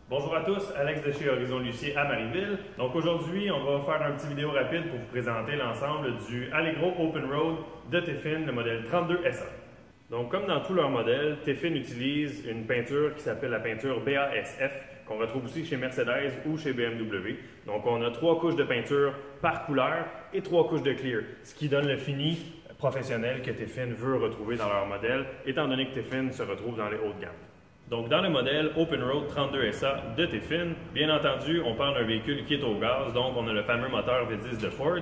Bonjour à tous, Alex de chez Horizon Lucier à Marieville. Donc aujourd'hui, on va faire un petit vidéo rapide pour vous présenter l'ensemble du Allegro Open Road de Tiffin, le modèle 32SA. Donc comme dans tous leurs modèles, Tiffin utilise une peinture qui s'appelle la peinture BASF, qu'on retrouve aussi chez Mercedes ou chez BMW. Donc on a 3 couches de peinture par couleur et 3 couches de clear, ce qui donne le fini professionnel que Tiffin veut retrouver dans leur modèle, étant donné que Tiffin se retrouve dans les hauts de gamme. Donc, dans le modèle Open Road 32SA de Tiffin, bien entendu, on parle d'un véhicule qui est au gaz, donc on a le fameux moteur V10 de Ford.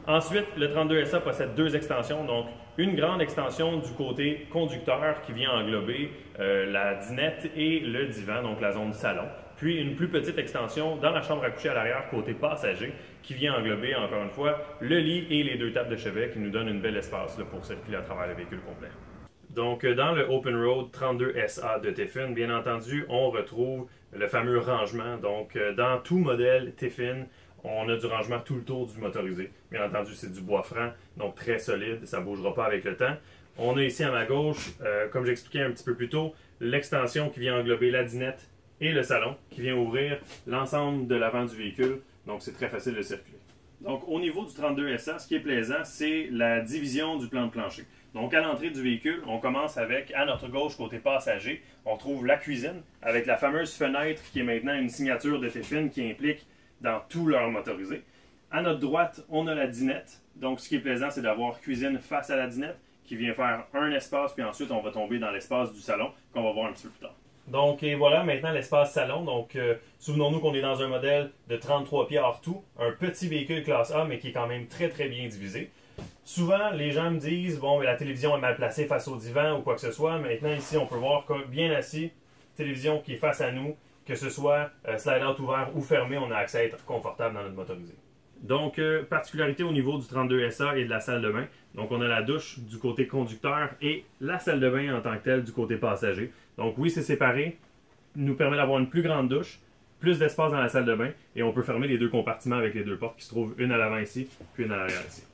Ensuite, le 32SA possède 2 extensions, donc une grande extension du côté conducteur qui vient englober la dinette et le divan, donc la zone salon. Puis une plus petite extension dans la chambre à coucher à l'arrière côté passager qui vient englober encore une fois le lit et les 2 tables de chevet qui nous donnent une belle espace là, pour circuler à travers le véhicule complet. Donc, dans le Open Road 32SA de Tiffin, bien entendu, on retrouve le fameux rangement. Donc, dans tout modèle Tiffin, on a du rangement tout le tour du motorisé. Bien entendu, c'est du bois franc, donc très solide, ça ne bougera pas avec le temps. On a ici à ma gauche, comme j'expliquais un petit peu plus tôt, l'extension qui vient englober la dinette et le salon, qui vient ouvrir l'ensemble de l'avant du véhicule. Donc, c'est très facile de circuler. Donc, au niveau du 32SA, ce qui est plaisant, c'est la division du plan de plancher. Donc, à l'entrée du véhicule, on commence avec, à notre gauche, côté passager, on trouve la cuisine, avec la fameuse fenêtre qui est maintenant une signature de Tiffin qui implique dans tout leur motorisé. À notre droite, on a la dinette. Donc, ce qui est plaisant, c'est d'avoir cuisine face à la dinette, qui vient faire un espace, puis ensuite, on va tomber dans l'espace du salon, qu'on va voir un petit peu plus tard. Donc, et voilà maintenant l'espace salon. Donc, souvenons-nous qu'on est dans un modèle de 33 pieds hors tout, un petit véhicule classe A, mais qui est quand même très, très bien divisé. Souvent, les gens me disent, bon, mais la télévision est mal placée face au divan ou quoi que ce soit. Maintenant, ici, on peut voir que bien assis, télévision qui est face à nous, que ce soit slide-out ouvert ou fermé, on a accès à être confortable dans notre motorisé. Donc, particularité au niveau du 32SA et de la salle de bain. Donc, on a la douche du côté conducteur et la salle de bain en tant que telle du côté passager. Donc, oui, c'est séparé, nous permet d'avoir une plus grande douche, plus d'espace dans la salle de bain et on peut fermer les 2 compartiments avec les 2 portes qui se trouvent une à l'avant ici, puis une à l'arrière ici.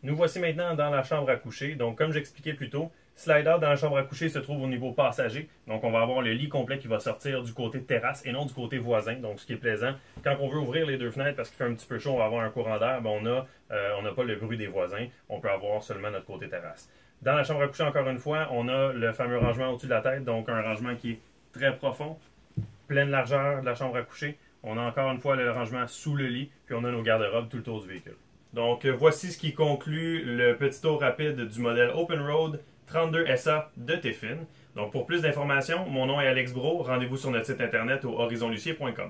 Nous voici maintenant dans la chambre à coucher. Donc, comme j'expliquais plus tôt, slider dans la chambre à coucher se trouve au niveau passager. Donc, on va avoir le lit complet qui va sortir du côté terrasse et non du côté voisin. Donc, ce qui est plaisant, quand on veut ouvrir les 2 fenêtres parce qu'il fait un petit peu chaud, on va avoir un courant d'air, ben on n'a pas le bruit des voisins. On peut avoir seulement notre côté terrasse. Dans la chambre à coucher, encore une fois, on a le fameux rangement au-dessus de la tête. Donc, un rangement qui est très profond, pleine largeur de la chambre à coucher. On a encore une fois le rangement sous le lit, puis on a nos garde-robes tout le tour du véhicule. Donc, voici ce qui conclut le petit tour rapide du modèle Open Road 32SA de Tiffin. Donc, pour plus d'informations, mon nom est Alex Bro. Rendez-vous sur notre site internet au horizonlucier.com.